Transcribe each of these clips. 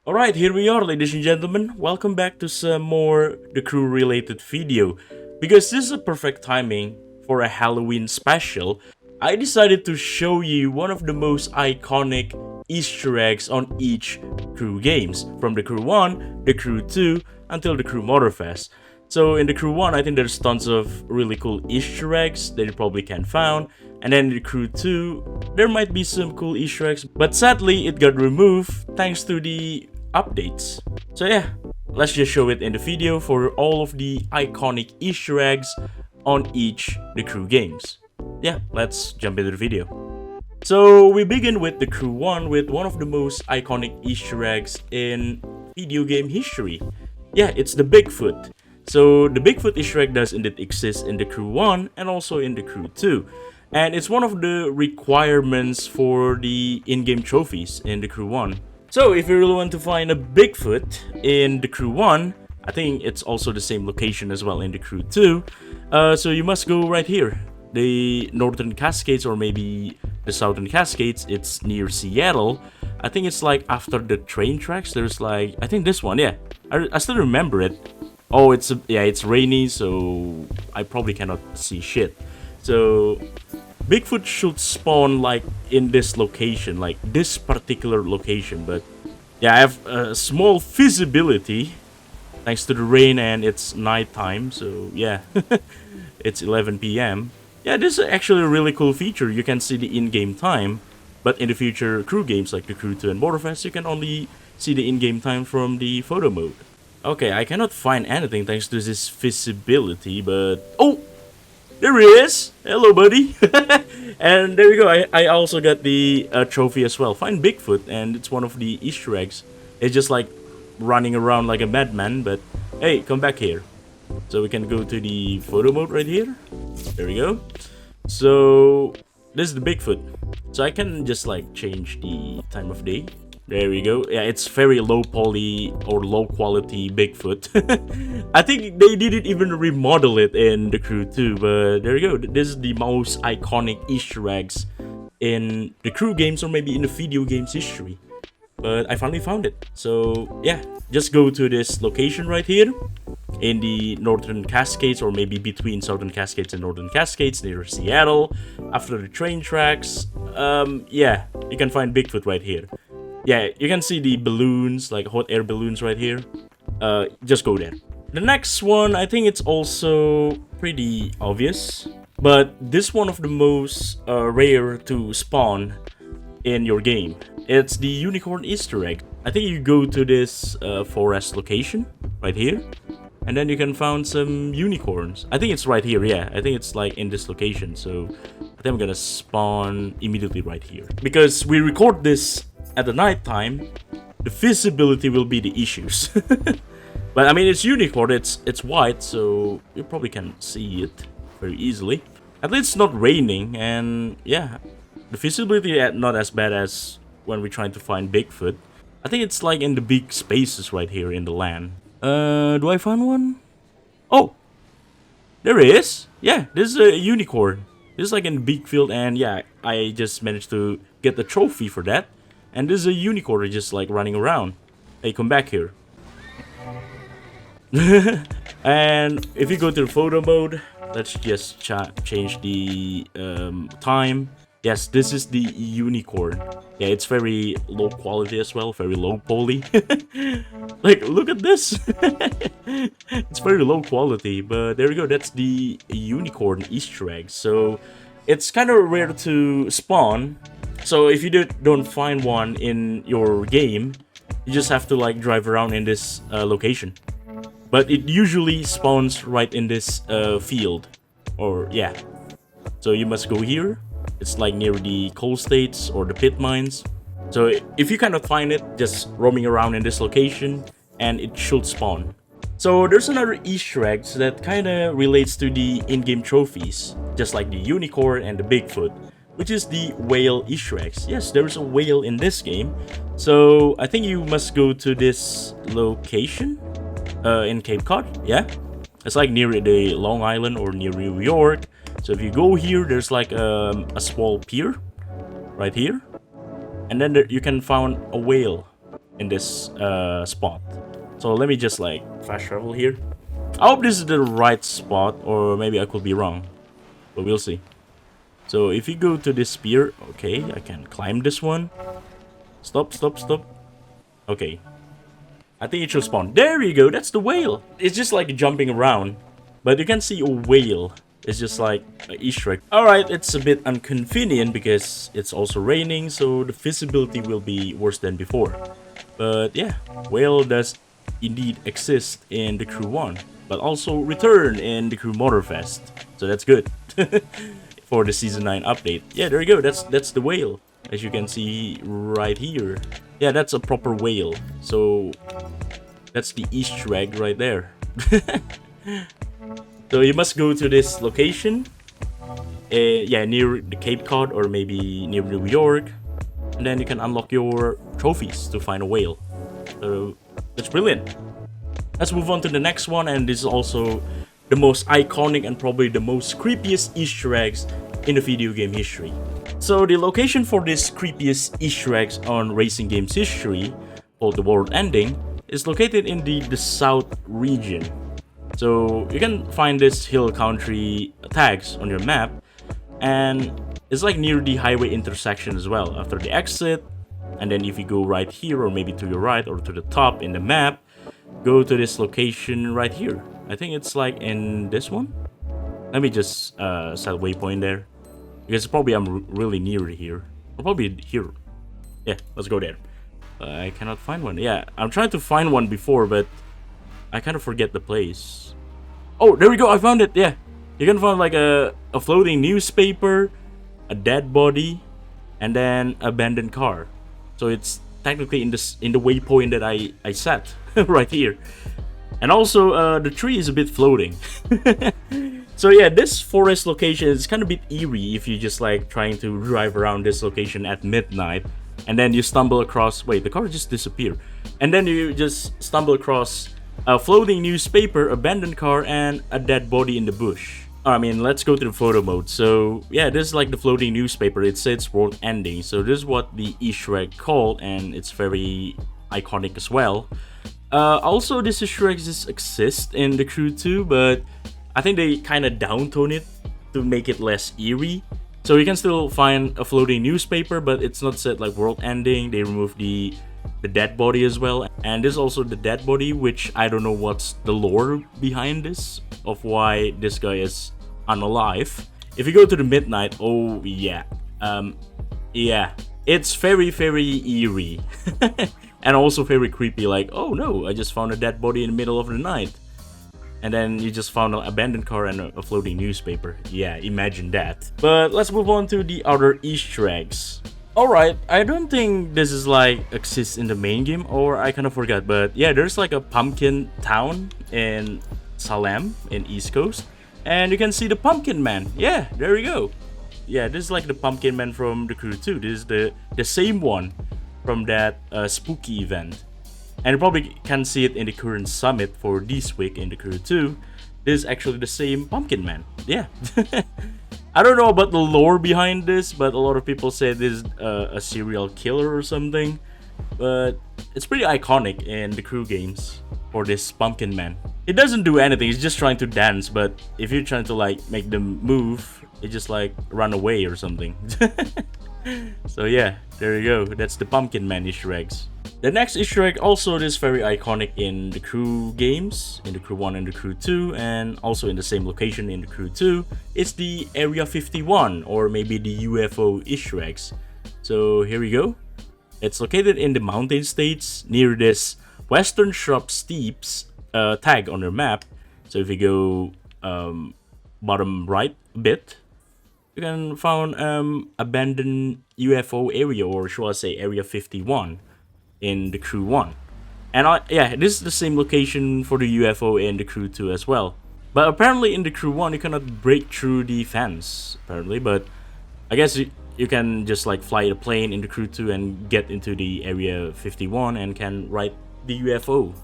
Alright, here we are, ladies and gentlemen. Welcome back to some more The Crew related video. Because this is a perfect timing for a Halloween special, I decided to show you one of the most iconic Easter eggs on each Crew games. From the Crew 1, the Crew 2, until the Crew Motorfest. So in the Crew 1, I think there's tons of really cool Easter eggs that you probably can't find. And then in the Crew 2, there might be some cool Easter eggs, but sadly it got removed thanks to the updates. So yeah, let's just show it in the video for all of the iconic Easter eggs on each the Crew games. Yeah, let's jump into the video. So we begin with the Crew 1 with one of the most iconic Easter eggs in video game history. Yeah, it's the Bigfoot. So the Bigfoot Easter egg does indeed exist in the Crew 1 and also in the Crew 2. And it's one of the requirements for the in-game trophies in the Crew 1. So if you really want to find a Bigfoot in the Crew 1, I think it's also the same location as well in the Crew 2. So you must go right here. The Northern Cascades or maybe the Southern Cascades, it's near Seattle. I think it's like after the train tracks, there's like, I think this one, yeah. I still remember it. Oh, it's rainy, so I probably cannot see shit. So Bigfoot should spawn like in this location, like this particular location. But yeah, I have a small visibility thanks to the rain and it's nighttime. So yeah, it's 11 p.m. Yeah, this is actually a really cool feature. You can see the in-game time, but in the future Crew games like the Crew 2 and Motorfest, you can only see the in-game time from the photo mode. Okay, I cannot find anything thanks to this visibility, but oh! There he is! Hello, buddy! And there you go, I also got the trophy as well. Find Bigfoot, and it's one of the Easter eggs. It's just like running around like a madman, but hey, come back here. So we can go to the photo mode right here. There we go. So this is the Bigfoot. So I can just like change the time of day. There we go. Yeah, it's very low poly or low quality Bigfoot. I think they didn't even remodel it in the Crew 2, but there you go. This is the most iconic Easter eggs in the Crew games or maybe in the video games history. But I finally found it. So yeah, just go to this location right here in the Northern Cascades or maybe between Southern Cascades and Northern Cascades near Seattle. After the train tracks, yeah, you can find Bigfoot right here. Yeah, you can see the balloons, like hot air balloons right here. Just go there. The next one, I think it's also pretty obvious. But this one of the most rare to spawn in your game. It's the unicorn Easter egg. I think you go to this forest location right here. And then you can find some unicorns. I think it's right here, yeah. I think it's like in this location. So I think I'm gonna spawn immediately right here. Because we record this at the night time, the visibility will be the issues. But I mean, it's unicorn, it's white, so you probably can see it very easily. At least it's not raining, and yeah, the visibility is not as bad as when we're trying to find Bigfoot. I think it's like in the big spaces right here in the land. Do I find one? Oh, there it is. Yeah, this is a unicorn. This is like in the big field, and yeah, I just managed to get the trophy for that. And this is a unicorn just like running around. Hey, come back here. And if you go to the photo mode, let's just change the time. Yes, this is the unicorn. Yeah, it's very low quality as well, very low poly. Like, look at this. It's very low quality, but there you go. That's the unicorn Easter egg. So it's kind of rare to spawn. So if you don't find one in your game, you just have to like drive around in this location. But it usually spawns right in this field. Or yeah. So you must go here. It's like near the coal states or the pit mines. So if you cannot find it, just roaming around in this location and it should spawn. So there's another Easter egg that kind of relates to the in-game trophies. Just like the unicorn and the Bigfoot. Which is the whale Easter eggs. Yes, there is a whale in this game. So I think you must go to this location in Cape Cod. Yeah, it's like near the Long Island or near New York. So if you go here, there's like a small pier right here, and then you can find a whale in this spot. So let me just like fast travel here. I hope this is the right spot, or maybe I could be wrong, but we'll see. So if you go to this spear, okay, I can climb this one. Stop. Okay, I think it should spawn. There you go, that's the whale. It's just like jumping around, but you can see a whale. It's just like an Easter egg. Alright, it's a bit inconvenient because it's also raining, so the visibility will be worse than before. But yeah, whale does indeed exist in the Crew 1, but also return in the Crew Motorfest. So that's good for the Season 9 update. Yeah, there you go, that's the whale, as you can see right here. Yeah, that's a proper whale. So that's the Easter egg right there. So you must go to this location, yeah, near the Cape Cod or maybe near New York, and then you can unlock your trophies to find a whale. So that's brilliant. Let's move on to the next one, and this is also the most iconic and probably the most creepiest Easter eggs in the video game history. So the location for this creepiest Easter eggs on racing games history, called the World Ending, is located in the South region. So you can find this hill country tags on your map, and it's like near the highway intersection as well, after the exit. And then if you go right here, or maybe to your right or to the top in the map, go to this location right here. I think it's like in this one. Let me just set a waypoint there, because probably I'm really near here, or probably here. Yeah, let's go there. I cannot find one. Yeah, I'm trying to find one before, but I kind of forget the place. Oh, there we go, I found it. Yeah, you can find like a floating newspaper, a dead body, and then abandoned car. So it's technically in the waypoint that I set right here. And also the tree is a bit floating. So yeah, this forest location is kind of a bit eerie if you just like trying to drive around this location at midnight, and then you stumble across, wait, the car just disappeared, and then you just stumble across a floating newspaper, abandoned car, and a dead body in the bush. I mean, let's go to the photo mode. So yeah, this is like the floating newspaper. It says World Ending. So this is what the Easter egg called, and it's very iconic as well. Also, this Easter egg exists in the Crew 2, but I think they kind of downtone it to make it less eerie. So you can still find a floating newspaper, but it's not set like World Ending. They removed the dead body as well, and this is also the dead body, which I don't know what's the lore behind this, of why this guy is unalive. If you go to the midnight, oh yeah, yeah, it's very eerie and also very creepy, like, oh no, I just found a dead body in the middle of the night, and then you just found an abandoned car and a floating newspaper. Yeah, imagine that. But let's move on to the other Easter eggs. Alright, I don't think this is like exists in the main game, or I kind of forgot, but yeah, there's like a pumpkin town in Salem in East Coast, and you can see the Pumpkin Man. Yeah, there you go. Yeah, this is like the Pumpkin Man from the Crew 2. This is the same one from that spooky event, and you probably can see it in the current summit for this week in the Crew 2. This is actually the same Pumpkin Man. Yeah. I don't know about the lore behind this, but a lot of people say this is a serial killer or something. But it's pretty iconic in the Crew games for this Pumpkin Man. It doesn't do anything, it's just trying to dance, but if you're trying to like make them move, it just like run away or something. So yeah, there you go. That's the Pumpkin Man Easter eggs. The next Easter egg also is very iconic in the Crew games, in the Crew 1 and the Crew 2, and also in the same location in the Crew 2. It's the Area 51, or maybe the UFO Easter eggs. So here we go. It's located in the mountain states near this Western Shrub Steeps tag on your map. So if you go bottom right a bit, you can find abandoned UFO area, or should I say Area 51 in the Crew 1. And yeah, this is the same location for the UFO in the Crew 2 as well. But apparently in the Crew 1 you cannot break through the fence, apparently, but I guess you can just like fly a plane in the Crew 2 and get into the Area 51 and can ride the UFO.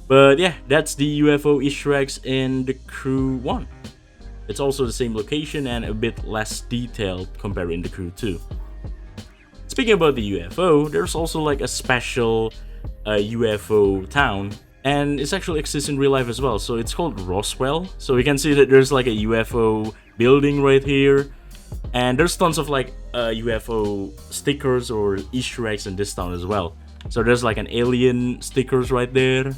But yeah, that's the UFO Easter eggs in the Crew 1. It's also the same location and a bit less detailed compared in the Crew 2. Speaking about the UFO, there's also like a special UFO town, and it's actually exists in real life as well. So it's called Roswell. So you can see that there's like a UFO building right here, and there's tons of like UFO stickers or Easter eggs in this town as well. So there's like an alien stickers right there,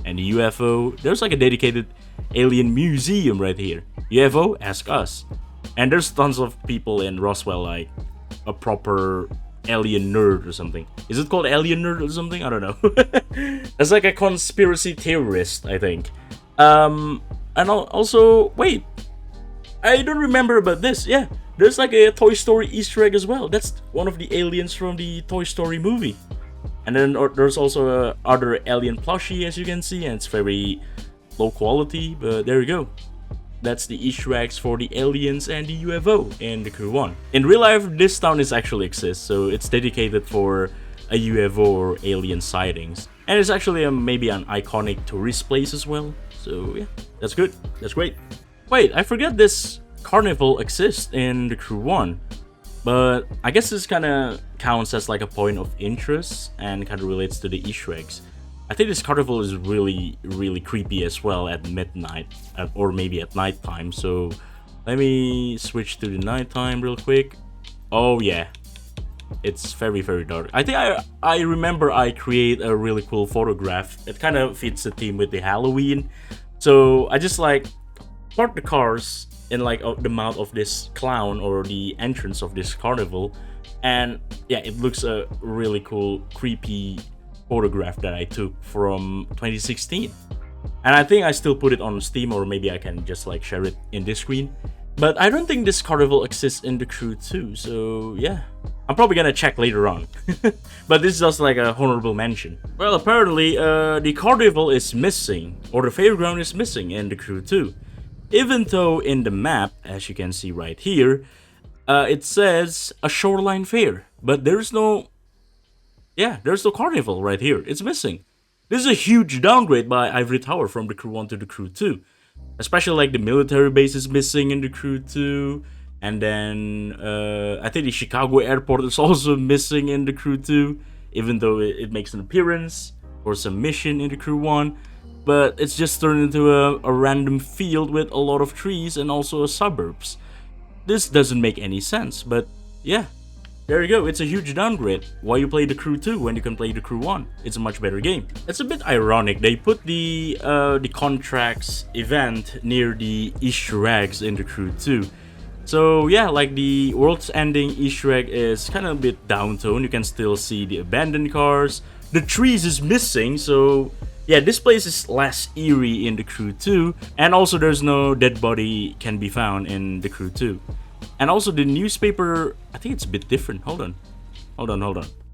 and the UFO. There's like a dedicated alien museum right here. UFO, ask us. And there's tons of people in Roswell, like a proper alien nerd or something. Is it called alien nerd or something? I don't know. That's like a conspiracy theorist, I think. And also, wait, I don't remember about this. Yeah, there's like a Toy Story Easter egg as well. That's one of the aliens from the Toy Story movie. And then there's also other alien plushie, as you can see, and it's very low quality, but there you go. That's the Easter eggs for the aliens and the UFO in the Crew 1. In real life, this town actually exists, so it's dedicated for a UFO or alien sightings. And it's actually maybe an iconic tourist place as well. So yeah, that's good. That's great. Wait, I forgot this Carnival exists in the Crew 1. But I guess this kind of counts as like a point of interest and kind of relates to the Easter eggs. I think this Carnival is really, really creepy as well at midnight, or maybe at nighttime. So let me switch to the nighttime real quick. Oh yeah, it's very, very dark. I think I remember I create a really cool photograph. It kind of fits the theme with the Halloween. So I just like park the cars in like the mouth of this clown or the entrance of this carnival, and yeah, it looks a really cool, creepy photograph that I took from 2016. And I think I still put it on Steam, or maybe I can just like share it in this screen. But I don't think this carnival exists in the Crew 2, so yeah, I'm probably gonna check later on. But this is just like a honorable mention. Well, apparently the carnival is missing, or the fairground is missing in the Crew 2. Even though in the map, as you can see right here, it says a shoreline fair, but there's no carnival right here. It's missing. This is a huge downgrade by Ivory Tower from the Crew 1 to the Crew 2. Especially like the military base is missing in the Crew 2. And then I think the Chicago airport is also missing in the Crew 2. Even though it makes an appearance for some mission in the Crew 1. But it's just turned into a random field with a lot of trees and also suburbs. This doesn't make any sense, but yeah, there you go. It's a huge downgrade. Why you play the Crew 2 when you can play the Crew 1? It's a much better game. It's a bit ironic. They put the contracts event near the Easter eggs in the Crew 2. So yeah, like the World's Ending Easter egg is kind of a bit downtoned. You can still see the abandoned cars. The trees is missing, so yeah, this place is less eerie in the Crew 2, and also there's no dead body can be found in the Crew 2. And also the newspaper, I think it's a bit different. Hold on.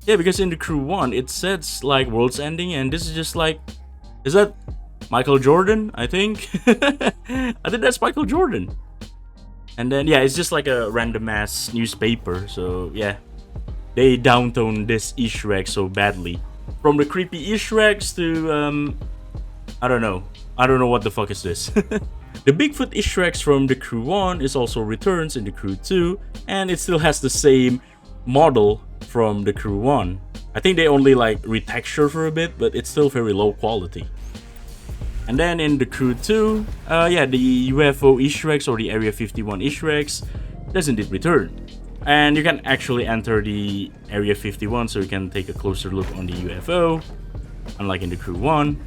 Yeah, because in the Crew 1, it says like World's Ending, and this is just like, is that Michael Jordan? I think. I think that's Michael Jordan. And then yeah, it's just like a random ass newspaper, so yeah. They downtoned this Easter egg so badly. From the creepy Easter eggs to, I don't know what the fuck is this. The Bigfoot Easter eggs from the Crew 1 is also returns in the Crew 2, and it still has the same model from the Crew 1. I think they only like retexture for a bit, but it's still very low quality. And then in the Crew 2, yeah, the UFO Easter eggs or the Area 51 Easter eggs does indeed return. And you can actually enter the Area 51, so you can take a closer look on the UFO, unlike in the Crew 1.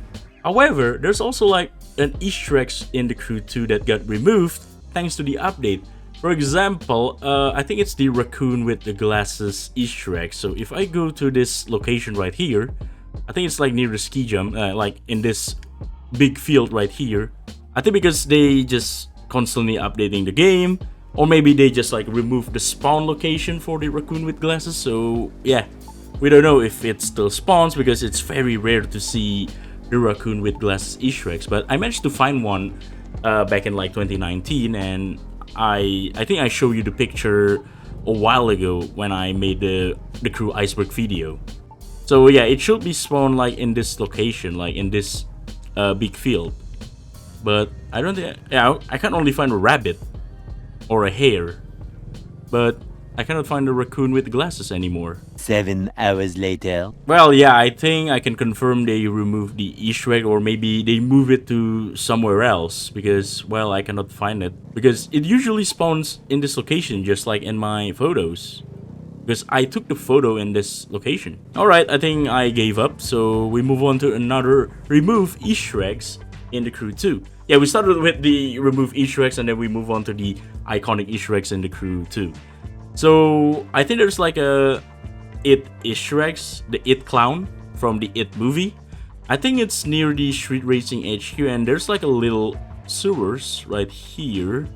However, there's also like an Easter eggs in the Crew 2 that got removed thanks to the update. For example, I think it's the Raccoon with the glasses Easter egg. So if I go to this location right here, I think it's like near the ski jump, like in this big field right here. I think because they just constantly updating the game, or maybe they just like remove the spawn location for the Raccoon with glasses. So yeah, we don't know if it still spawns because it's very rare to see the Raccoon with glasses Easter eggs. But I managed to find one back in like 2019, and I think I showed you the picture a while ago when I made the Crew Iceberg video. So yeah, it should be spawned like in this location, like in this big field. But I don't think, yeah, I can only find a rabbit or a hare. But I cannot find the raccoon with glasses anymore. 7 hours later. Well, yeah, I think I can confirm they removed the Easter egg, or maybe they move it to somewhere else because, well, I cannot find it. Because it usually spawns in this location, just like in my photos. Because I took the photo in this location. Alright, I think I gave up, so we move on to another remove Easter eggs in the Crew 2. Yeah, we started with the remove Easter eggs and then we move on to the iconic Easter eggs in the Crew 2. So, I think there's like a It Easter eggs, the It clown from the It movie. I think it's near the Street Racing HQ and there's like a little sewers right here.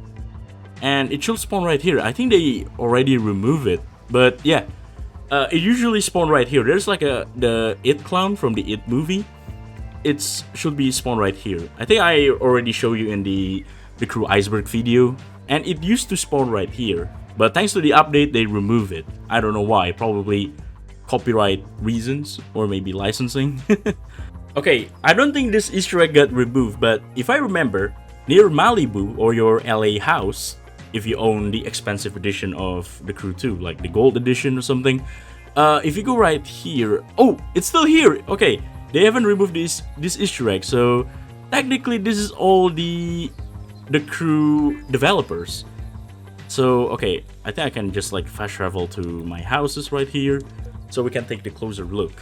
And it should spawn right here. I think they already removed it. But yeah, it usually spawn right here. There's like the It clown from the It movie. It should be spawned right here. I think I already showed you in the Crew Iceberg video. And it used to spawn right here. But thanks to the update, they removed it. I don't know why. Probably copyright reasons or maybe licensing. Okay, I don't think this Easter egg got removed. But if I remember, near Malibu or your LA house, if you own the expensive edition of the Crew 2, like the gold edition or something, if you go right here, oh, it's still here. Okay, they haven't removed this Easter egg, so technically this is all the Crew developers. So okay, I think I can just like fast travel to my houses right here, so we can take the closer look.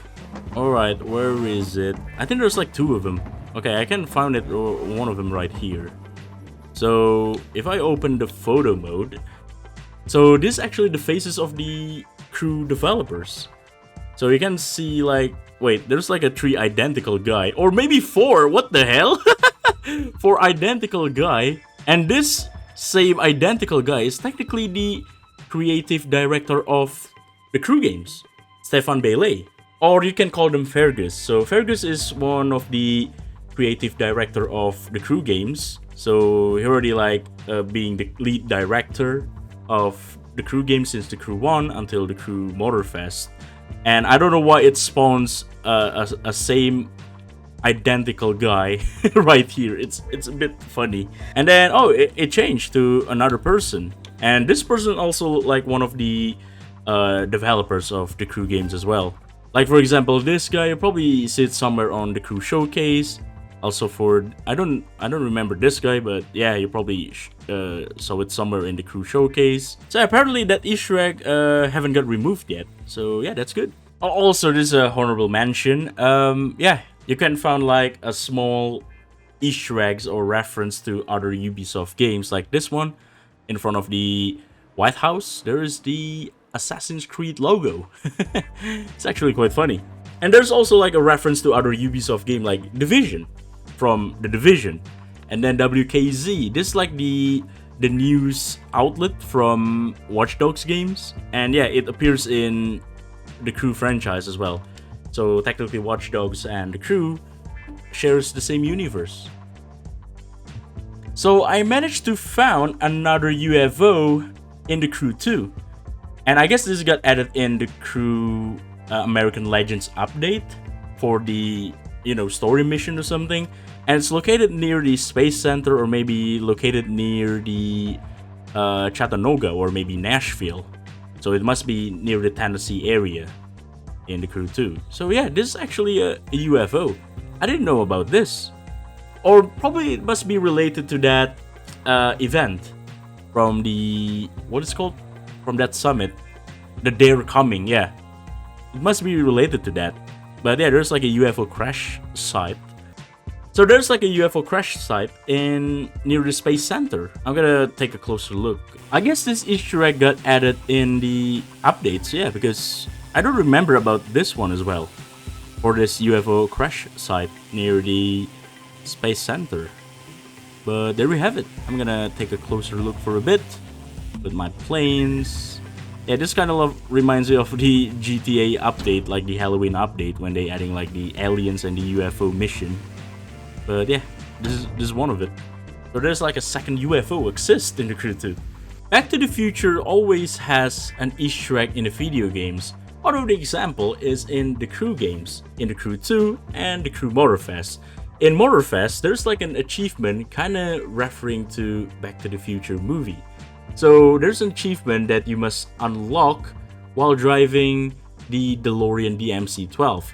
All right, where is it? I think there's like 2 of them. Okay, I can find it, or one of them right here. So if I open the photo mode, so this is actually the faces of the Crew developers. So you can see like, wait, there's like a 3 identical guy, or maybe 4, what the hell? 4 identical guy, and this same identical guy is technically the creative director of the Crew games, Stefan Bailey, or you can call them Fergus. So Fergus is one of the creative director of the Crew games. So he already like being the lead director of the Crew game since the Crew 1 until the Crew Motorfest. And I don't know why it spawns a same identical guy right here. It's a bit funny. And then, oh, it changed to another person. And this person also like one of the developers of the Crew games as well. Like for example, this guy probably sits somewhere on the Crew showcase. Also for, I don't remember this guy, but yeah, you probably saw it somewhere in the Crew showcase. So apparently that Easter egg haven't got removed yet. So yeah, that's good. Also, this is a honorable mention. Yeah, you can find like a small Easter eggs or reference to other Ubisoft games, like this one in front of the White House. There is the Assassin's Creed logo. It's actually quite funny. And there's also like a reference to other Ubisoft game like Division, from The Division, and then WKZ. This is like the news outlet from Watch Dogs games, and yeah, it appears in the Crew franchise as well. So technically Watch Dogs and the Crew shares the same universe. So I managed to find another UFO in the Crew 2, and I guess this got added in the Crew American Legends update for the, you know, story mission or something. And it's located near the Space Center, or maybe located near the Chattanooga, or maybe Nashville. So it must be near the Tennessee area in the Crew 2. So yeah, this is actually a UFO. I didn't know about this. Or probably it must be related to that event from the, what is it called? From that summit. The Dare Coming, yeah. It must be related to that. But yeah, there's like a UFO crash site. So there's like a UFO crash site near the Space Center. I'm gonna take a closer look. I guess this Easter egg got added in the updates, yeah, because I don't remember about this one as well. For this UFO crash site near the Space Center. But there we have it. I'm gonna take a closer look for a bit with my planes. Yeah, this kind of reminds me of the GTA update, like the Halloween update, when they adding like the aliens and the UFO mission. But yeah, this is one of it. So there's like a second UFO exists in the Crew 2. Back to the Future always has an Easter egg in the video games. One of the example is in the Crew games, in the Crew 2 and the Crew Motorfest. In Motorfest, there's like an achievement kinda referring to Back to the Future movie. So there's an achievement that you must unlock while driving the DeLorean DMC-12.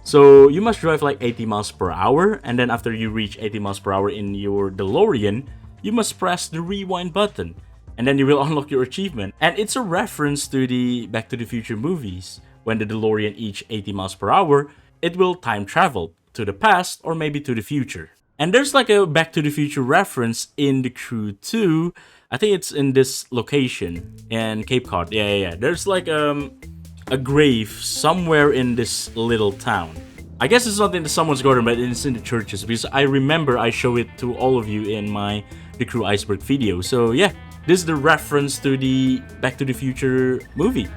So you must drive like 80 miles per hour, and then after you reach 80 miles per hour in your DeLorean, you must press the rewind button, and then you will unlock your achievement. And it's a reference to the Back to the Future movies. When the DeLorean reaches 80 miles per hour, it will time travel to the past or maybe to the future. And there's like a Back to the Future reference in the Crew 2. I think it's in this location in Cape Cod. Yeah. There's like a grave somewhere in this little town. I guess it's not in someone's garden, but it's in the churches, because I remember I show it to all of you in my The Crew Iceberg video. So yeah, this is the reference to the Back to the Future movie.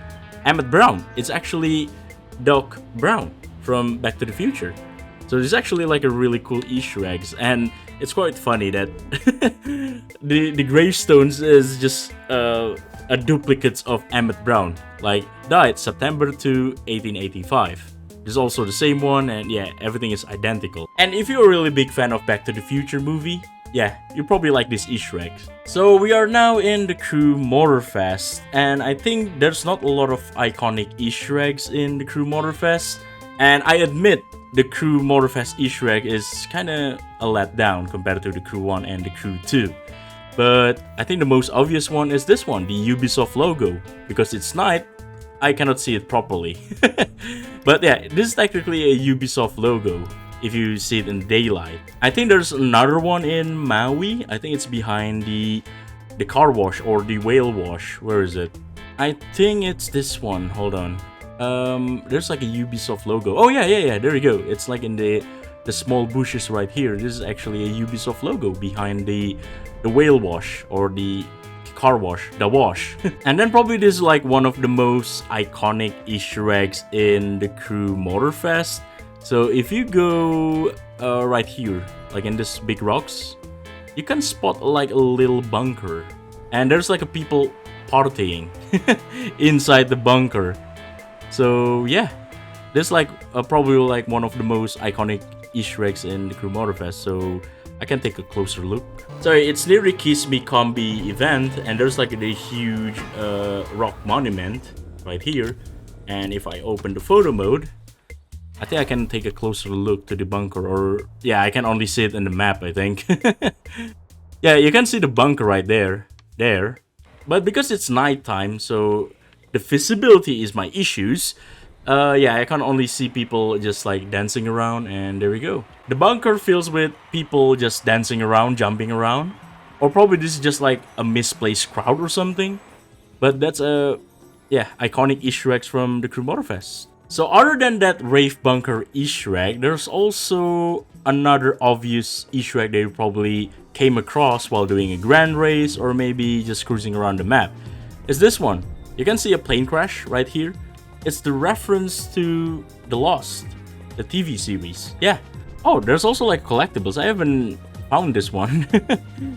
Emmett Brown. It's actually Doc Brown from Back to the Future. So there's actually like a really cool Easter eggs, and it's quite funny that the gravestones is just a duplicate of Emmett Brown, like died September 2, 1885. There's also the same one, and yeah, everything is identical. And if you're a really big fan of Back to the Future movie, yeah, you probably like this Easter eggs. So we are now in the Crew Motorfest, and I think there's not a lot of iconic Easter eggs in the Crew Motorfest. And I admit, the Crew Motorfest Easter egg is kinda a letdown compared to the Crew 1 and the Crew 2. But I think the most obvious one is this one, the Ubisoft logo. Because it's night, I cannot see it properly. But yeah, this is technically a Ubisoft logo if you see it in daylight. I think there's another one in Maui. I think it's behind the car wash or the whale wash. Where is it? I think it's this one. Hold on. There's like a Ubisoft logo. Oh yeah, there you go. It's like in the small bushes right here. This is actually a Ubisoft logo behind the whale wash or the car wash, the wash. And then probably this is like one of the most iconic Easter eggs in the Crew Motorfest. So if you go right here, like in this big rocks, you can spot like a little bunker, and there's like a people partying inside the bunker. So yeah, this is like probably like one of the most iconic Easter eggs in the Crew Motorfest. So I can take a closer look. So it's near the Kiss Me Combi event, and there's like a huge rock monument right here. And if I open the photo mode, I think I can take a closer look to the bunker, or yeah, I can only see it in the map, I think. Yeah, you can see the bunker right there. But because it's nighttime, so the visibility is my issues. Yeah, I can only see people just like dancing around, and there we go. The bunker fills with people just dancing around, jumping around. Or probably this is just like a misplaced crowd or something. But that's a, yeah, iconic Easter eggs from the Crew Motorfest. So other than that rave bunker Easter egg, there's also another obvious Easter egg that you probably came across while doing a grand race or maybe just cruising around the map. It's this one. You can see a plane crash right here. It's the reference to The Lost, the TV series. Yeah. Oh, there's also like collectibles. I haven't found this one.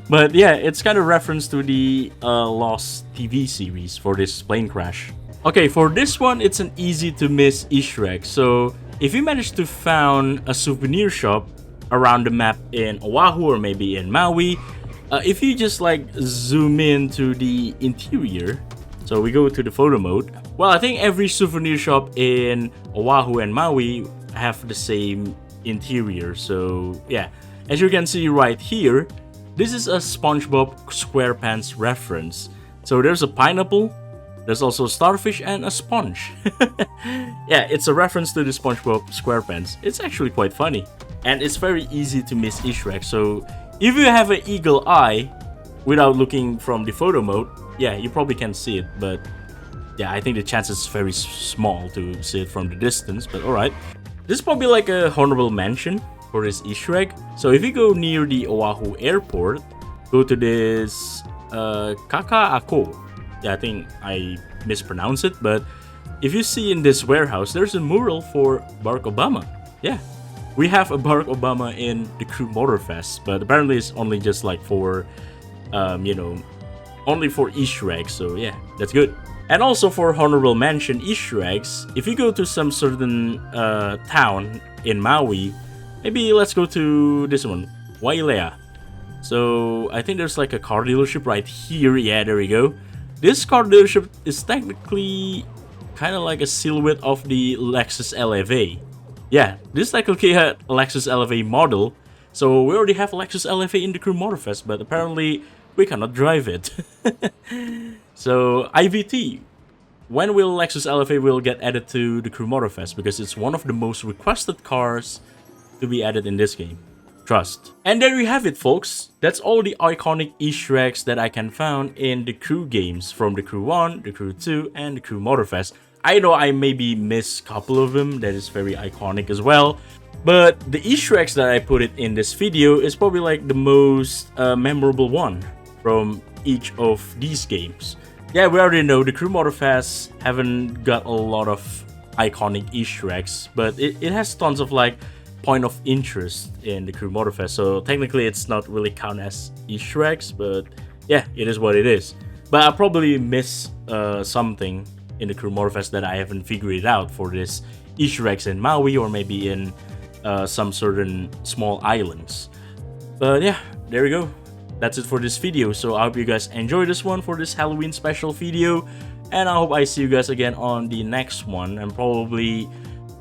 But yeah, it's kind of reference to the Lost TV series for this plane crash. Okay, for this one, it's an easy to miss Easter egg. So if you manage to find a souvenir shop around the map in Oahu or maybe in Maui, if you just like zoom in to the interior, so we go to the photo mode. Well, I think every souvenir shop in Oahu and Maui have the same interior. So yeah, as you can see right here, this is a Spongebob Squarepants reference. So there's a pineapple, there's also a starfish and a sponge. Yeah, it's a reference to the Spongebob Squarepants. It's actually quite funny, and it's very easy to miss Easter eggs. So if you have an eagle eye without looking from the photo mode, yeah, you probably can see it, but yeah, I think the chance is very small to see it from the distance, but alright. This is probably like a honorable mention for this Easter egg. So if you go near the Oahu airport, go to this Kaka'ako. Yeah, I think I mispronounced it, but if you see in this warehouse, there's a mural for Barack Obama. Yeah, we have a Barack Obama in the Crew Motorfest, but apparently it's only just like for, you know, only for Easter eggs, so yeah, that's good. And also for honorable mention Easter eggs, if you go to some certain town in Maui, maybe let's go to this one, Wailea. So I think there's like a car dealership right here. Yeah, there we go. This car dealership is technically kind of like a silhouette of the Lexus LFA. Yeah, this technically had a Lexus LFA model. So we already have a Lexus LFA in the Crew Motorfest, but apparently we cannot drive it. So IVT, when will Lexus LFA will get added to the Crew Motorfest? Because it's one of the most requested cars to be added in this game. Trust. And there you have it, folks. That's all the iconic Easter eggs that I can find in the Crew games from the Crew 1, the Crew 2, and the Crew Motorfest. I know I maybe missed a couple of them that is very iconic as well. But the Easter eggs that I put it in this video is probably like the most memorable one from each of these games. Yeah, we already know the Crew Motorfest haven't got a lot of iconic Easter eggs, but it has tons of like point of interest in the Crew Motorfest, so technically it's not really count as Easter eggs, but yeah, it is what it is. But I probably miss something in the Crew Motorfest that I haven't figured it out for this Easter eggs in Maui or maybe in some certain small islands. But yeah, there we go. That's it for this video, so I hope you guys enjoyed this one for this Halloween special video, and I hope I see you guys again on the next one, and probably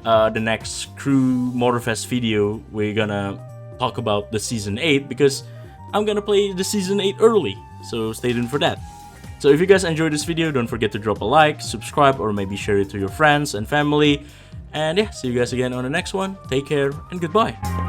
the next Crew Motorfest video we're gonna talk about the Season 8, because I'm gonna play the Season 8 early, so stay tuned for that. So if you guys enjoyed this video, don't forget to drop a like, subscribe, or maybe share it to your friends and family, and yeah, see you guys again on the next one. Take care and goodbye.